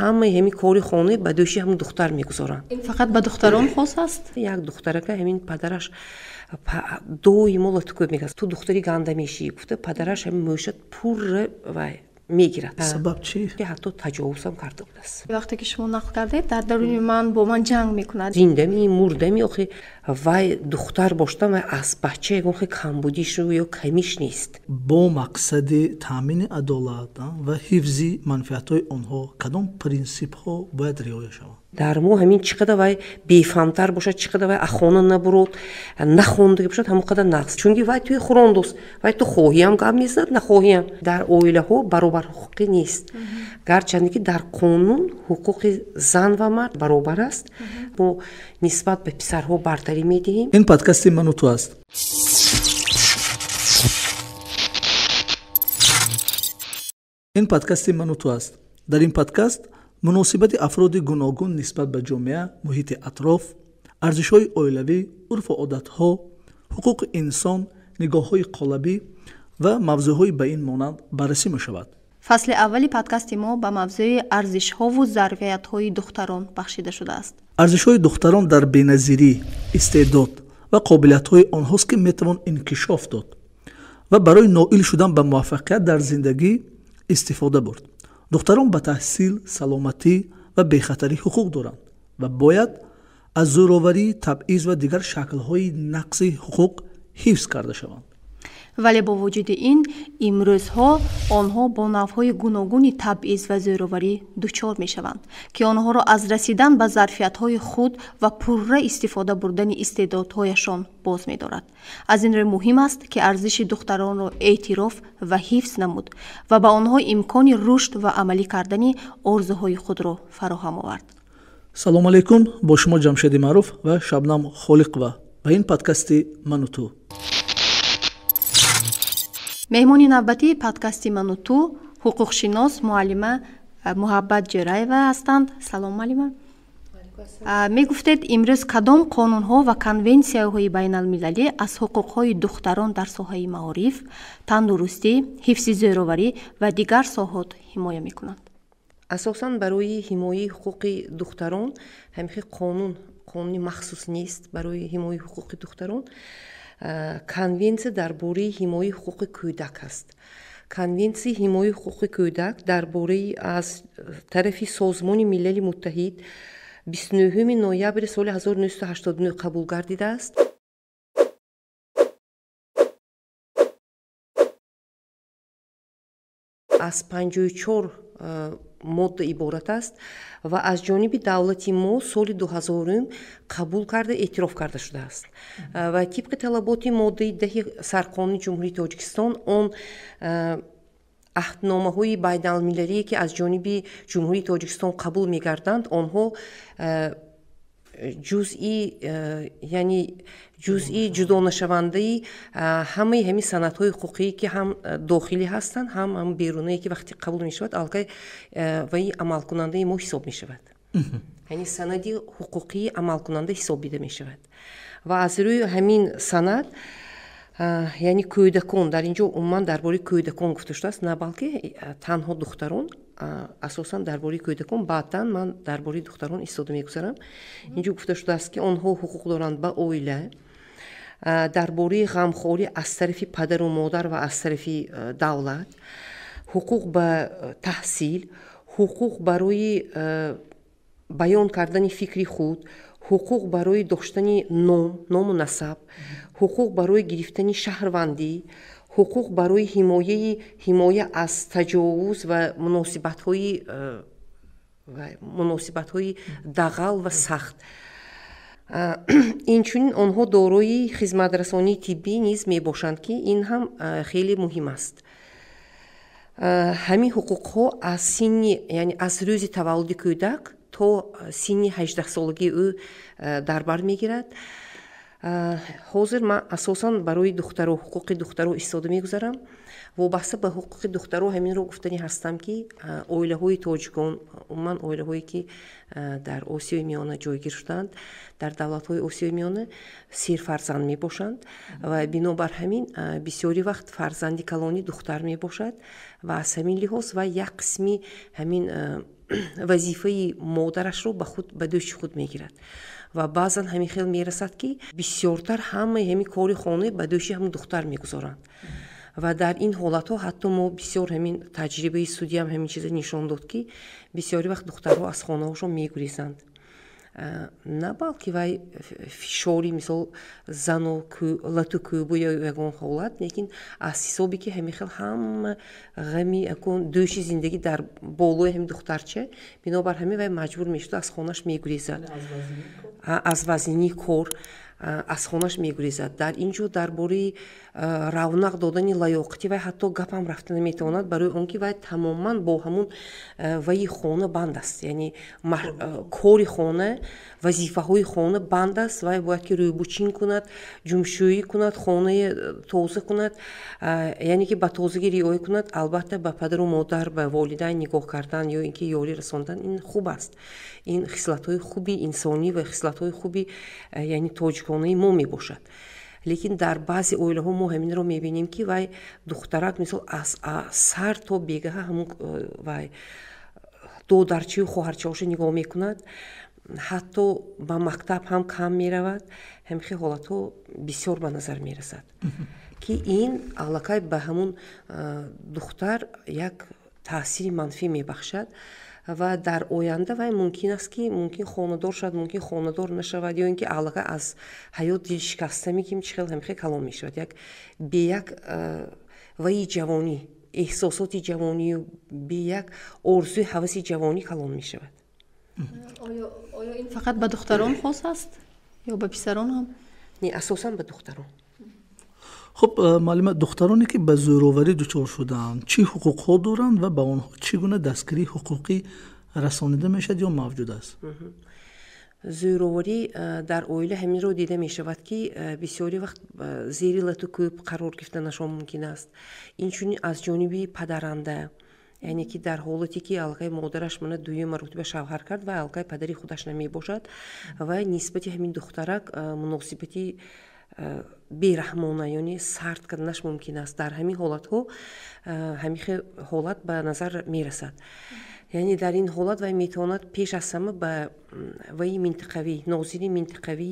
همه همی کاری خانه به دوشی هم دختر میگذارن. این فقط به دختران خاص است؟ یک دختره که همین پدرش دوی مولت کو میگه تو دختری گنده میشی، گفته پدرش همین موشت پور و میگیرد. سبب چی؟ که حتی تجاوز هم کرده بود است. وقتی که شما نقل کردید در درون من با من جنگ میکند. زنده می مرده می آخه وای دختر باشتم و از بچه آخه کمبودیش رو یا کمیش نیست. با مقصد تامین عدالت و حفظ منفعت‌های آنها کدام پرینسیپ‌ها باید رعایت شود؟ در مو همین چقدر وای بی‌فهمتر باشه، چقدر وای اخوانه نبرود، نخونده باشه همون قدر نقص. چون وای توی خوراندوس وای تو خواهیم گم میزد نخواهیم. در اویله ها برابر حقوقی نیست. گرچه که در قانون حقوق زن و مرد برابر است. ما نسبت به پسرها برتری میدهیم. این پادکست من و تو است. این پادکست من و تو است. در این پادکست مناسبت افراد گوناگون نسبت به جامعه، محیط اطراف، ارزش‌های اولیوی، عرف و عادت‌ها، حقوق انسان، نگاه‌های قالبی و موضوع‌های به این مانند بررسی می‌شود. فصل اولی پادکست ما به موضوع ارزش‌ها و ظرفیت‌های دختران بخشیده شده است. ارزش‌های دختران در بی‌نظیری، استعداد و قابلیت‌های آنهاست که می‌توان انکشاف داد و برای نائل شدن به موفقیت در زندگی استفاده برد. دختران به تحصیل، سلامتی و بی‌خطری حقوق دارند و باید از زورآوری، تبعیض و دیگر شکل‌های نقض حقوق حفظ کرده شوند. ولی با وجود این امروزها آنها با نوع‌های گوناگون تبعیض و زورآوری دچار می‌شوند که آنها را از رسیدن به ظرفیت‌های خود و پرره استفاده بردن استعدادهایشان باز می‌دارد. از این رو مهم است که ارزش دختران را اعتراف و حفظ نمود و به آنها امکان رشد و عملی کردن آرزوهای خود را فراهم آورد. سلام علیکم، با شما جمشید معروف و شبنم خالق و به این پادکست من و تو. مهمانی نوبتی پادکست من و تو حقوقشناس معلمه محبت جرایوا هستند. سلام معلمه. می گفتید امروز کدام قانون‌ها و کنونسیاهای بین المللی از حقوق‌های دختران در ساحه معارف، تندرستی، حفظ زورآوری و دیگر ساحات حمایت می‌کنند؟ اساساً برای حمایت حقوق دختران همین قانونی مخصوص نیست. برای حمایت حقوق دختران کنونسیا درباره حمایت حقوق کودک است. کنونسیا حمایت حقوق کودک درباره از طرف سازمان ملل متحد 29 نوامبر سال 1989 قبول گردیده است. از 54 ماده عبارت است و از جانب دولت ما سال 2000 قبول کرده اعتراف کرده شده است و طبق طلبات ماده 10 سرقانون جمهوری تاجیکستان آن عهدنامه‌های بین‌المللی که از جانب جمهوری تاجیکستان قبول می‌گردند آنها جزئی جدا نشونده همه همین سندهای حقوقی که هم داخلی هستند هم بیرونی که وقتی قبول می شود الگوی و عمل کننده ما حساب می شود. یعنی سندی حقوقی عمل کننده حساب دیده می شود و از روی همین سند یعنی کودکان در اینجا عموما درباره کودکان گفته شده است، نه بلکه تنها دختران. اساساً درباره کودکان بعداً من درباره دختران استفاده می‌گذارم. اینجا گفته شده است که آنها حقوق دارند به اویله، درباره غمخواری از طرف پدر و مادر و از طرف دولت، حقوق به تحصیل، حقوق برای بیان کردن فکری خود، حقوق برای داشتن نام و نسب، حقوق برای گرفتن شهروندی، حقوق برای حمایت از تجاوز و مناسبت‌های دغل و سخت. اینچنین آنها دارای خدمت‌رسانی طبی نیز میباشند که این هم خیلی مهم است. همین حقوق‌ها از سن یعنی از روز تولد کودک تا سن 18 سالگی او در بر میگیرد. حاضر من اساساً برای دختر و حقوق دخترها استفاده میگذارم. وابسته به حقوق دخترها همین رو گفتنی هستم که اویله‌های تاجیکان، عموما اویله‌هایی که در آسیای میانه جایگیر شدند، در دولت‌های آسیای میانه سیر فرزند میباشند و بنابر همین بسیاری وقت فرزندی کلانی دختر میباشد و از همین لحاظ و یک قسمی همین вазифаи модарашро ба дӯши худ мегирад ва баъзан ҳамин хел мерасад ки бисёртар ҳамаи ҳамин кори хона ба дӯши ҳамин духтар мегузоранд ва дар ин ҳолатҳо ҳатто мо бисёр ҳамин таҷрибаи судиам ҳамин чиза нишон дод ки бисёри вақт духтарҳо аз хонаҳошон мегурезанд. На балки вай фишори мисол зану лату кӯбу ё ягон ҳолат, лекин аз ҳисоби ки ҳамин хел ҳама ғами акун дӯши зиндагӣ дар болои ҳамин духтарча, бинобар ҳамин вай маҷбур мешуд аз хонаш мегурезад, аз вазнини кор аз хонаш мегурезад. Дар ин ҷо дар бораи равнақ додани лаёқати вай ҳатто гапам рафта наметавонад, барои он ки вай тамоман бо ҳамун ваи хона банд аст, яъне кори хона, вазифаҳои хона банд аст. Вай бояд ки рӯйбучин кунад, ҷумшӯӣ кунад, хонаи тоза кунад, яъне ки ба тозагӣ риоя кунад. Албатта ба падару модар, ба волидайн нигоҳ кардан ё ин ки ёрӣ расондан, ин хуб аст. ин хислатҳои хуби инсонӣ ва хислатҳои хуби яъне тоҷиконаи мо мебошад. лекин дар баъзе оилаҳо мо ҳаминро мебинем ки вай духтарак мисол аз сар то бегаҳа ҳамун вай додарчию хоҳарчаоша нигоҳ мекунад, ҳатто ба мактаб ҳам кам меравад. ҳамин хел ҳолатҳо бисёр ба назар мерасад ки ин аллакай ба ҳамун духтар як таъсири манфӣ мебахшад ва дар оянда вай мумкин аст ки мумкин хонадор шавад, мумкин хонадор нашавад, ё ин ки аллакай аз ҳаёт дил шикаста мегирим, чӣ хел ҳамин хел калон мешавад. Як бе як ваи ҷавонӣ, эҳсосоти ҷавонию бе як орзуи ҳаваси ҷавонӣ калон мешавад. оё ин фақат ба духтарон хос аст ё ба писарон ҳам? Не, асосан ба духтарон. хуб маълима, духтароне ки ба зӯроварӣ дучор шуданд чӣ ҳуқуқҳо доранд ва ба онҳо чӣ гуна дастгирии ҳуқуқӣ расонида мешавад ё мавҷуд аст? зӯроварӣ дар оила ҳаминро дида мешавад ки бисёри вақт зери лату кӯб қарор гирифтанашон мумкин аст. инчунин аз ҷониби падаранда, яъне ки дар ҳолате ки аллакай модараш мана дуюм маротиба шавҳар кард ва аллакай падари худаш намебошад, ва нисбати ҳамин духтарак муносибати бераҳмона ёни сард карданаш мумкин аст. дар ҳамин ҳолатҳо ҳамин ҳолат ба назар мерасад. яъне дар ин ҳолат вай метавонад пеш аз ҳама ба ваи минтақавӣ, нозири минтақавӣ,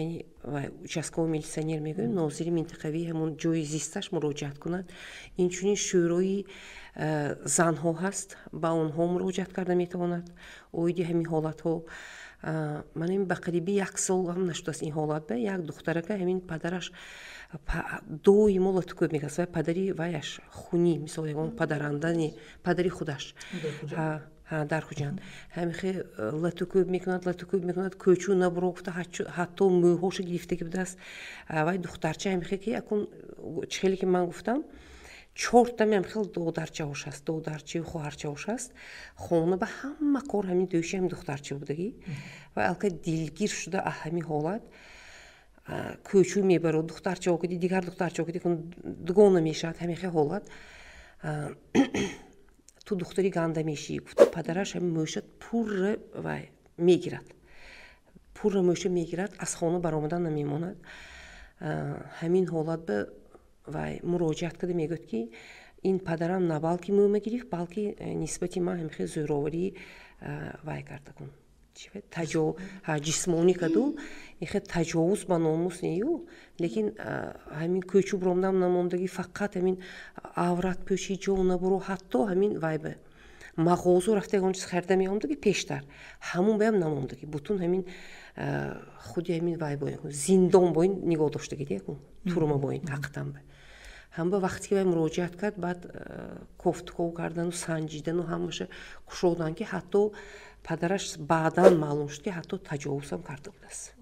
яъне участковый милитсионер мегӯем, нозири минтақавӣ ҳамон ҷои зисташ муроҷиат кунад. инчунин шӯрои занҳо ҳаст, ба онҳо муроҷиат карда метавонад оиди ҳамин ҳолатҳо. манам ба қариби 1 сол ҳам нашудааст ин ҳолат. ба як духтарака ҳамин падараш доимо латукӯб мекард. вай падари ваяш хунӣ, мисол ягон падарандани падари худаш дар хуҷанд ҳамин хел латукӯб мекунад, кӯчу набуро гуфта ҳатто мӯҳоша гирифтагӣ будааст. вай духтарча ҳамин хел ки якун чӣ хеле ки ман гуфтам 4 та ҳамин хел додарчаош аст, додарчию хоҳарчаош аст. хона ба ҳама кор ҳамин дӯши ҳамин духтарча будагӣ. вай аллакай дилгир шуда аз ҳамин ҳолат кӯчу мебарад, духтарчао куди, дигар духтарчао куди, дугона мешавад. ҳамин хел ҳолат ту духтари ганда мешӣ, гуфта падараш ҳамин мӯша пурра вай мегирад, пурра мӯша мегирад, аз хона баромадан намемонад. ҳамин ҳолат ба вай муроҷиат карда мегӯяд ки ин падарам на балки мӯ мегирифт, балки нисбати ман ҳамин хел зӯроварӣ вай карда кун, ҷисмонӣ каду ин хел таҷовуз ба номус нею, лекин ҳамин кӯчу биромдам намондагӣ, фақат ҳамин аврат пӯши ҷо набуро, ҳатто ҳамин вай ба мағозу рафта ягон чиз харида меомдагӣ пештар, ҳамун баям намондагӣ, бутун ҳамин худи ҳамин вай боин зиндон боин нигоҳ доштагӣ, якун турма боин ҳақиқатан ба ҳама вақте ки вай муроҷиат кард, баъд кофтков кардану санҷидану ҳамаша кушоданд ки ҳатто падараш баъдан маълум шуд ки ҳатто таҷовузам карда будааст.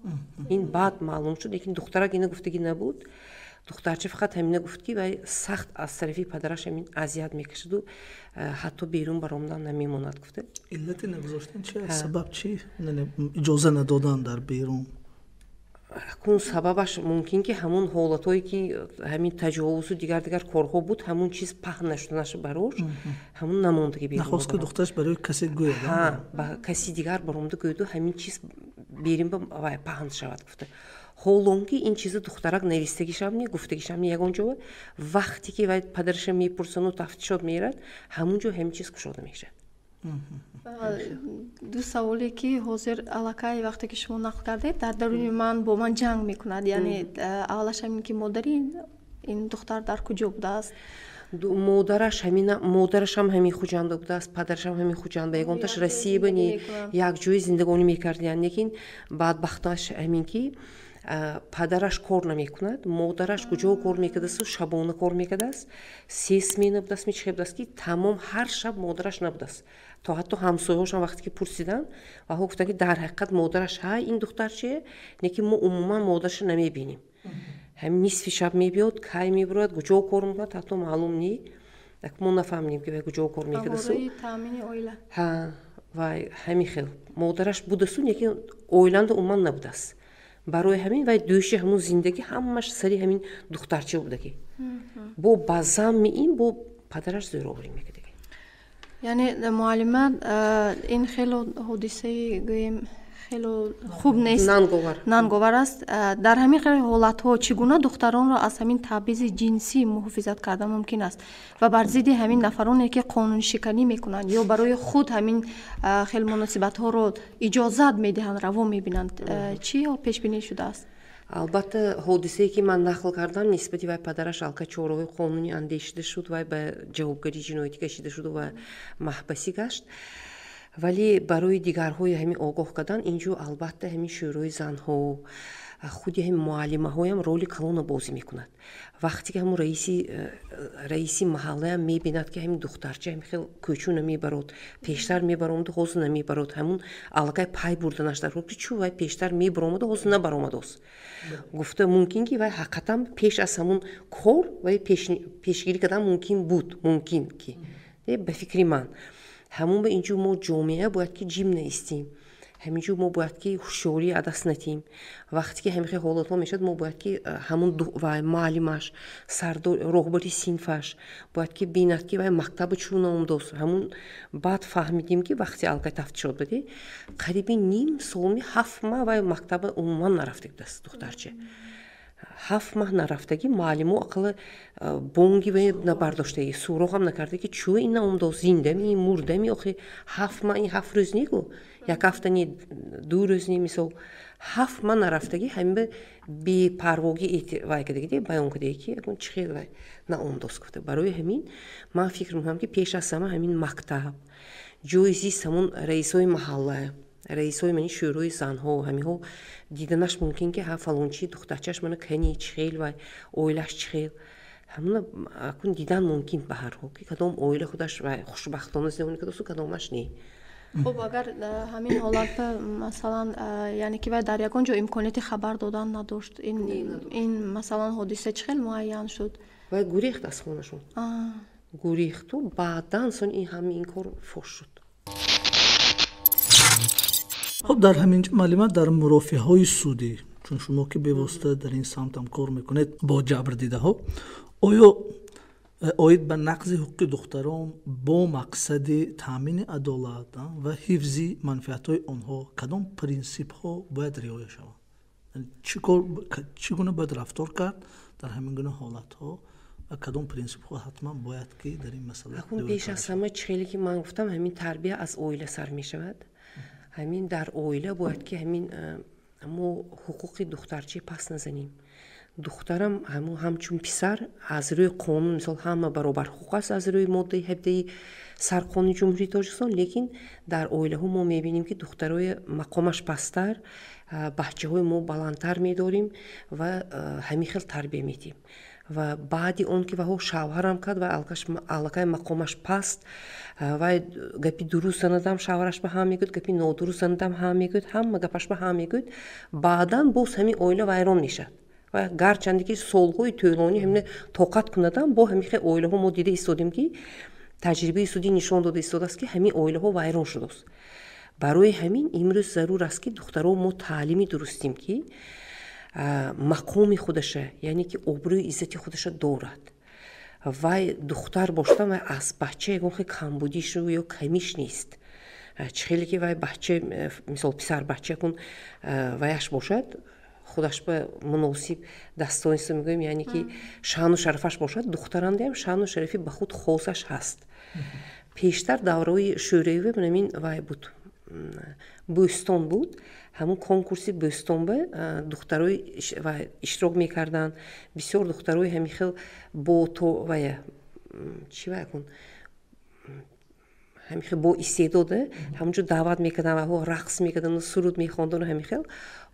ин баъд маълум шуд, лекин духтарак ина гуфтагӣ набуд. духтарча фақат ҳамина гуфт ки вай сахт аз тарафи падараш ҳамин азият мекашаду ҳатто берун баромадан намемонад. гуфта иллати нагузоштан чи аст? сабаб чи? иҷоза надодан дар берун? кун сабабаш мумкин ки ҳамун ҳолатҳое ки ҳамин таҷовузу дигар корҳо буд, ҳамун чиз паҳн нашуданаша барош, ҳамун намондагӣ берун нахост ки духтараш барои касе гӯяд, ба каси дигар баромада гӯяду ҳамин чиз берин ба вай паҳн шавад. гуфта ҳолон ки ин чиза духтарак навистагишам не, гуфтагишам не ягон ҷо, вақте ки вай падараша мепурсану тафтишот мерад, ҳамун ҷо ҳамин чиз кушода мешавад. ду саволе ки ҳозир аллакай вақте ки шумо нақл кардед дар даруни ман бо ман ҷанг мекунад, яъне аввалаш ҳамин ки модари ин духтар дар куҷо будааст? модараш ҳам ҳамин хуҷанда будааст, падарашам ҳамин хуҷанда, ягонташ Россия бани якҷои зиндагонӣ мекардиянд, лекин бадбахташ ҳамин ки падараш кор намекунад, модараш куҷо кор мекардасту шабона кор мекардааст, 3 смена будааст, мечиҳе будааст ки тамом ҳар шаб модараш набудааст. То ҳатто ҳамсояҳошам вақте ки пурсиданд ва ҳо гуфтанд ки дар ҳақиқат модараш ҳай ин духтар чие, лекин мо умуман модараша намебинем. ҳамин нисфи шаб мебиёд, кай мебурад, куҷо кор мекунад, ҳатто маълум не, мо нафаҳмидем ки вай куҷо кор мекардасту. таъмини оила. ҳа, вай ҳамин хел модараш будасту, лекин оиланда умуман набудааст. барои ҳамин вай дӯши ҳамун зиндагӣ ҳамаш сари ҳамин духтарча будагӣ. бо ба замми ин бо падараш зӯроварӣ мекард. яъне муаллима, ин хело ҳодисаи гӯем хело хуб нест, нанговар аст. дар ҳамин хел ҳолатҳо чӣ гуна духтаронро аз ҳамин табъизи ҷинсӣ муҳофизат кардан мумкин аст ва бар зидди ҳамин нафароне ки қонуншиканӣ мекунанд ё барои худ ҳамин хел муносибатҳоро иҷозат медиҳанд, раво мебинанд, чӣ пешбинӣ шудааст? албатта ҳодисае ки ман нақл кардам нисбати вай падараш алка чораҳои қонунӣ андешида шуд, вай ба ҷавобгарии ҷиноятӣ кашида шуд ва маҳбасӣ гашт. вале барои дигарҳои ҳамин огоҳ кардан инҷо албатта ҳамин шӯрои занҳо, худи ҳамин муаллимаҳоям роли калона бозӣ мекунад. вақте ки ҳамун раиси маҳаллаям мебинад ки ҳамин духтарча ҳамин хел кӯчу намебарод, пештар мебаромаду ҳозир намебарод, ҳамун аллакай пай бурданаш дар ҳол ки чӯ вай пештар мебаромаду ҳозир набаромадост. гуфта мумкин ки вай ҳақиқатан пеш аз ҳамун кор вай пешгирӣ кардан мумкин буд, мумкин ки ба фикри ман ҳамун ба инҷо мо ҷомеа бояд ки ҷим наистем, ҳаминҷо мо бояд ки ҳушёрӣ адаст натем. вақте ки ҳамин хел ҳолатҳо мешавад, мо бояд ки ҳамун вай муаллимаш, роҳбари синфаш бояд ки бинад ки вай мактаба чӯ наомдост. ҳамун баъд фаҳмидем ки вақте алкай тафтишот буде қариби ним солми 7 маҳ вай мактаба умуман нарафта будааст духтарча. 7 маҳ нарафтагӣ муаллимо ақалла бонги вай набардоштагӣ, суроғам накарда ки чӯ ин наомдост, зиндами мурдами, охи 7 маҳ ин 7 рӯз него, як ҳафта не 2 рӯз не, мисол 7 маҳ нарафтагӣ ҳамин ба бепарвогӣ вай кардагӣ, баён кардагӣ ки ягон чӣ хел вай наомдост гуфта. барои ҳамин ман фикр мекунам ки пеш аз ҳама ҳамин мактаб, ҷои зист ҳамун раисои маҳалла, раисои мани шӯрои занҳо, ҳамиҳо диданаш мумкин ки ҳа фалончи духтарчаш мана кани чӣ хел вай оилаш чӣ хел, ҳамна акун дидан мумкин ба ҳар ҳол ки кадом оила худаш вай хушбахтона зиндагӣ кардасту, кадомаш не. хуб, агар ҳамин ҳолатда масалан яъне ки вай дар ягон ҷо имконияти хабар додан надошт, ин масалан ҳодиса чӣ хел муайян шуд? вай гурехт аз хонашон, гурехту баъдан сон ин ҳамин ин кор фош шуд. خب در همین معلومه در مرافعه های سودی، چون شما که به واسطه در این سمت هم کار میکنید با جبر دیده ها، آیا آید به نقض حقوق دختران با مقصد تامین عدالت و حفظ منفعت های آنها کدام پرینسیپ ها باید رعایت شود؟ چگونه باید رفتار کرد در همین گونه حالت ها و کدام پرینسیپ ها حتما باید که در این مسئله اون پیش از همه چیزی که من گفتم همین تربیت از عائله سر می شود. همین در عائله باید که همین ما حقوق دخترچه پس نزنیم. دخترم همچون پسر از روی قانون مثلا همه برابر حقوق است از روی ماده 17 سرقانون جمهوری تاجیکستان، لیکن در عائله ها ما میبینیم که دخترای مقامش پستر، بچه‌های ما بلندتر می‌داریم و همین خیلی تربیت میدیم و بعدی اون که وهو شوهرم کرد و علاقه مقامش پست و گپی درست ندم شوهرش به هم میگد، گپی نادرست ندم هم میگد، هم گپش به هم میگد، بعداً باز همین عائله ویران میشد و گرچند که سالهای طولانی همین طاقت کندم با همین خیلی عائله ها ما دیده ایستادیم که تجربه سودی نشان داده ایستاده است که همین عائله ها ویران شده است. برای همین امروز ضرور است که دخترها ما تعلیمی درستیم که مقام خودشه، یعنی که آبروی عزت خودش دارد و دختر باشتن و از بچه یکم خیلی کمبودیش رو یا کمیش نیست. خیلی که وای بچه مثال پسر بچه کن وایش باشد خودش به مناسب دستانست میگویم، یعنی که شان و شرفش باشد، دختران هم شان و شرفی به خود خاصش هست. пештар давраи шӯравӣ намин вай буд бӯстон буд. ҳамун конкурси бӯстон ба духтарои иштирок мекарданд. бисёр духтарои ҳамин хел бо то вая чӣ ваякун ҳамин хел бо истеъдода ҳамунҷо даъват мекарданд ва рақс мекарданд, суруд мехондану ҳамин хел.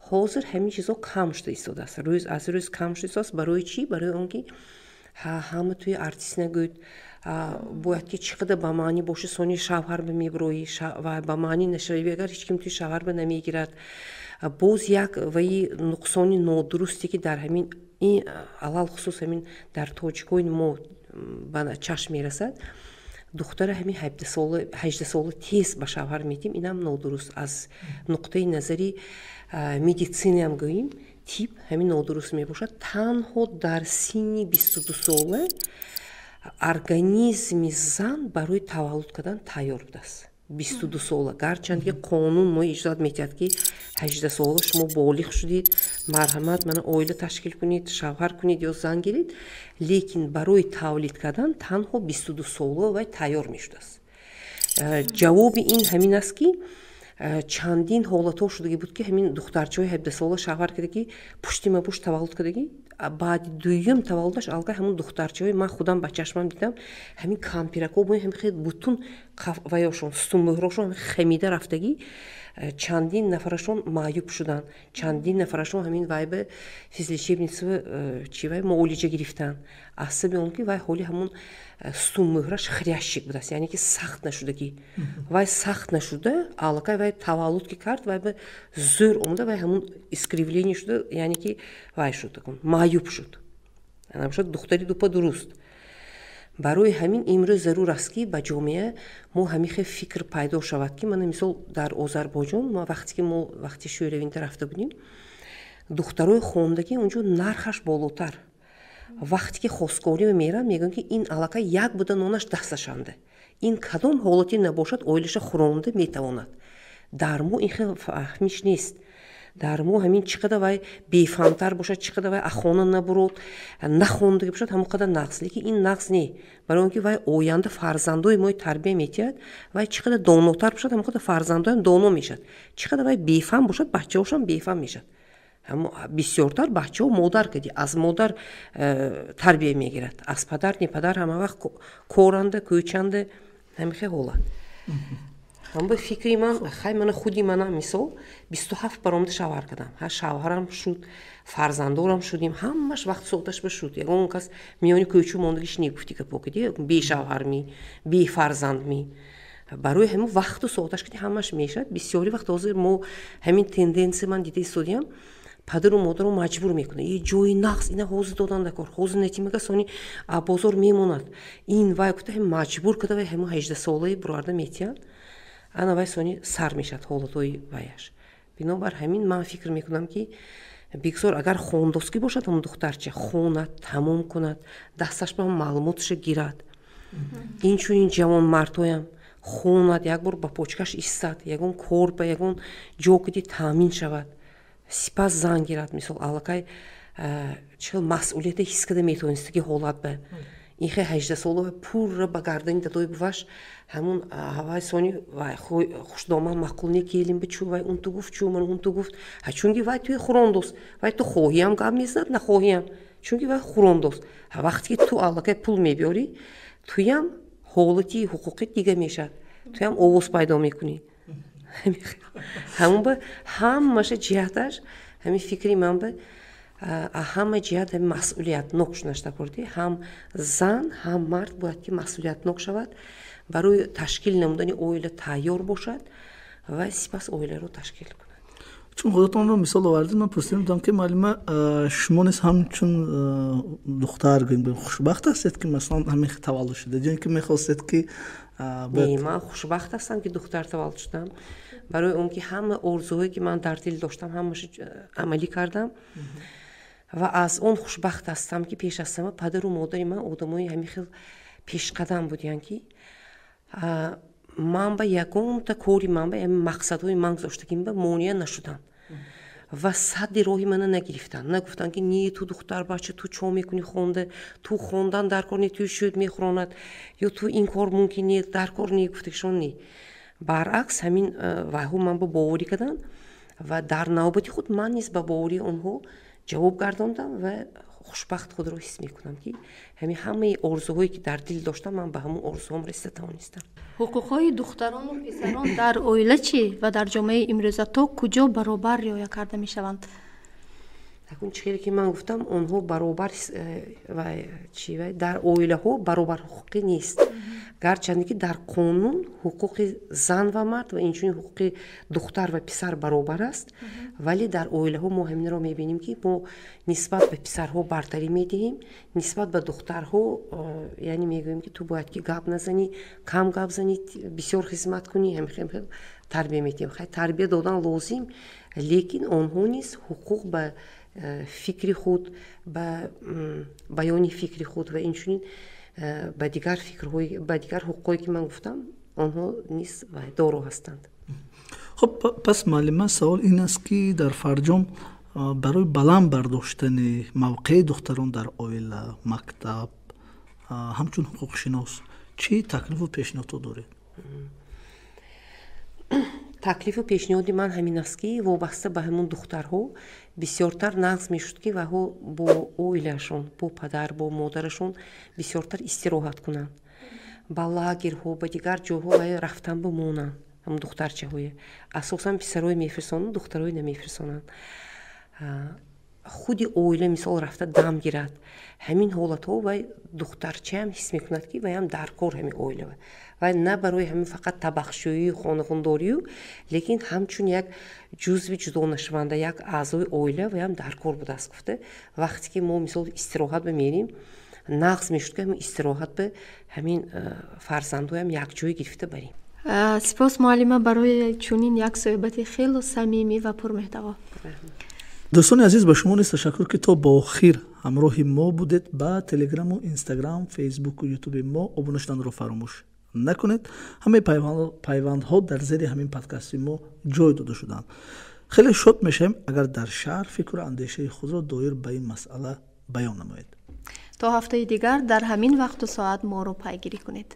ҳозир ҳамин чизо кам шуда истодааст. рӯз аз рӯз кам шуда истодааст. барои чӣ? Барои он ки ҳама туи артист нагӯяд бояд ки чӣ қадар ба маънӣ боши сони шавҳар ба меброӣ ва ба маънӣ нашавӣ агар ҳеч ким туи шавҳар ба намегирад. боз як ваи нуқсони нодурусте ки дар ҳамин алал хусус ҳамин дар тоҷикои мо ба чашм мерасад. духтара ҳамин 18 сола тез ба шавҳар метим. инам нодуруст аз нуқтаи назари медицинаам гӯем тиб ҳамин нодуруст мебошад. танҳо дар синни 22 сола организми зан барои таваллуд кардан тайёр будааст. 22 сола гарчанде қонун мо иҷозат медиҳад ки 18 сола шумо болиғ шудед, марҳамат мана оила ташкил кунед, шавҳар кунед ё зан гиред. лекин барои тавлид кардан танҳо 22 сола вай тайёр мешудааст. ҷавоби ин ҳамин аст ки чандин ҳолатҳо шудагӣ буд ки ҳамин духтарчаҳои 17 сола шавҳар кардагӣ пуштима пушт таваллуд кардагӣ. баъди дуюм таваллудаш аллакай ҳамун духтарчаҳои ман худам ба чашмам дидам ҳамин кампиракҳо бо ҳамин хел бутун ваёшон стумӯҳрошон хемида рафтагӣ. чандин нафарашон маъюб шуданд, чандин нафарашон ҳамин вай ба физлечебница чи вай муолиҷа гирифтанд. аз сабаби он ки вай ҳоли ҳамун стумӯҳраш хрящик будааст, яъне ки сахт нашудагӣ. вай сахт нашуда аллакай вай таваллуд ки кард вай ба зӯр омада вай ҳамун искривление шуда, яъне ки вай шуд маъюб шуд. набошад духтари дупа дуруст. барои ҳамин имрӯз зарур аст ки ба ҷомеа мо ҳамин хел фикр пайдо шавад ки мана мисол дар Озарбойҷон вақти шӯравинда рафта будем, духтарои хондагӣ онҷо нархаш болотар. вақте ки хостгорӣ мераванд мегӯянд ки ин аллакай як буда нонаш дасташанда. ин кадом ҳолате набошад оилаша хӯронда метавонад. дар мо ин хел фаҳмиш нест. дар мо ҳамин чӣ қадар вай бефаҳмтар бошад, чӣ қадар вай ахона набурод, нахондагӣ бошад, ҳамон қадар нақс. лекин ин нақс не. барои он ки вай оянда фарзандои мо тарбия метиҳад. вай чӣ қадар донотар бошад, ҳамон қадар фарзандоям доно мешад. чӣ қадар вай бефаҳм бошад, бачаҳошам бефаҳм мешад. бисёртар бачаҳо модар кади аз модар тарбия мегирад, аз падар не падар ҳама вақт коранда кӯчанда ҳамин хел ҳолат. ба фикри ман хай мана худи мана мисол 27 баромада шавҳар кардам. шавҳарам шуд, фарзандорам шудем, ҳамаш вақт соаташ ба шуд. ягон кас миёни кӯчу мондагиш негуфти гапо кади бешавҳарми бефарзандми. барои ҳамин вақту соаташ кади ҳамаш мешад. бисёри вақт ҳозир мо ҳамин тенденсия ман дида истодиам, падару модаро маҷбур мекунад ҷои нақс ина ҳозир додан дакор, ҳозир натимага сони бозор мемонад. ин вай гуфта маҷбур када вай ҳамин 18 солаи бурарда метиҳад. ана вай сони сар мешад ҳолатҳои ваяш. бинобар ҳамин ман фикр мекунам ки бигзор агар хондоскӣ бошад ҳамун духтарча хонад, тамом кунад, дасташ ба маълумоташа гирад. инчунин ҷавон мардҳоям хонад, як бор ба почкаш истад, ягон кор ба ягон ҷо кади таъмин шавад, сипас зан гирад. мисол аллакай чил масъулияте ҳис када метавонистаги ҳолат ба ин хел 18 сола пурра ба гардани дадои буваш ҳамун вай сони хушдома маъқул некелим ба чӯ вай он ту гуфт чӯ ман он ту гуфт. чунки вай туи хӯрондост, вай ту хоҳиам гап мезанад нахоҳиам, чунки вай хӯрондост. вақте ки ту аллакай пул мебиёрӣ, туям ҳолати ҳуқуқи дига мешад, туям овоз пайдо мекунӣ. ҳамун ба ҳамаша ҷиҳаташ ҳамин фикри ман ба ҳама ҷиҳат масъулиятнок шудашда корди. ҳам зан ҳам мард бояд ки масъулиятнок шавад, барои ташкил намудани оила тайёр бошад ва сипас оиларо ташкил кунад. чун худатонро мисол овардид, ман пурсидам дидам ки маълима шумо низ ҳамчун духтар хушбахт ҳастед ки маслан ҳамин таваллуд шудед ё ин ки мехостед ки ман хушбахт ҳастам ки духтар таваллуд шудам. барои он ки ҳама орзуҳое ки ман дар дил доштам ҳамаша амалӣ кардам. ва аз он хушбахт ҳастам ки пеш аз ҳама падару модари ман одамои ҳамин хел пешқадам будиянд ки ман ба ягонта кори ман ба мақсадҳои ман гузоштагим ба монеа нашуданд. و صد راهی منو نگرفتن، نگفتن که نی تو دختر بچه تو چه میکنی خونده، تو خوندن در کار نی، تو شد میخوراند یا تو این کار ممکنه در کار نی، گفتشون نی. برعکس همین وحو من با باوری کردن و در نوبتی خود من نیز با باوری اونها جواب گرداندم و خوشبخت خود رو حس میکنم که همه آرزوهایی که در دل داشتم من به همون آرزوام رسیده توانستم. ҳуқуқҳои духтарон ва писарон дар оила чӣ ва дар ҷомеаи имрӯза то куҷо баробар риоя карда мешаванд? такун чиҳре ки ман гуфтам онҳо баробар ва чи дар оилаҳо баробар ҳуқуқӣ нест, гарчанде ки дар қонун ҳуқуқи зан ва мард ва инчунин ҳуқуқи духтар ва писар баробар аст, вале дар оилаҳо мо ҳаминро мебинем ки мо нисбат ба писарҳо бартарӣ медиҳем, нисбат ба духтарҳо яъне мегӯем ки ту бояд ки гап назанӣ, кам гап занӣ, бисёр хизмат кунӣ, ҳамин тарбия медиҳем. хай тарбия додан лозим, лекин онҳо низ ҳуқуқ ба фикри худ, ба баёни фикри худ ва инчунин ба дигар фикрҳои, ба дигар ҳуқуқое ки ман гуфтам, онҳо низ доро ҳастанд. хуб, пас муаллима, савол ин аст ки дар фарҷом барои баланд бардоштани мавқеи духтарон дар оила, мактаб, ҳамчун ҳуқуқшинос чӣ таклифу пешниҳодҳо доред? таклифу пешниҳоди ман ҳамин аст ки вобаста ба ҳамун духтарҳо бисёртар нағз мешуд ки ваҳо бо оилаашон, бо падар, бо модарашон бисёртар истироҳат кунанд, ба лагерҳо, ба дигар ҷойҳо рафтан бимонанд. ҳамун духтарчаҳое асосан писарҳое мефирсонанд, духтарҳое намефирсонанд. худи оила мисол рафта дам гирад, ҳамин ҳолатҳо вай духтарчаам ҳис мекунад ки ваям дар кор ҳамин оила вай на барои ҳамин фақат табахшӯию хонахондорию, лекин ҳамчун як ҷузви ҷудонашаванда, як аъзои оила ваям дар кор будааст гуфта. вақте ки мо мисол истироҳат бимерем, нағз мешуд ки ҳамин истироҳат ба ҳамин фарзандҳоям якҷоя гирифта барем. сипос муаллима барои чунин як суҳбати хело самимӣ ва пурмеҳтаво. дӯстони азиз, ба шумо низ ташаккур ки то ба охир ҳамроҳи мо будед. ба телеграму инстаграм, фейсбуку ютуби мо обуна шуданро фаромӯш накунед. ҳамаи пайвандҳо дар зери ҳамин подкасти мо ҷой дода шуданд. хеле шод мешавем агар дар шаҳр фикру андешаи худро доир ба ин масъала баён намоед. то ҳафтаи дигар дар ҳамин вақту соат моро пайгирӣ кунед.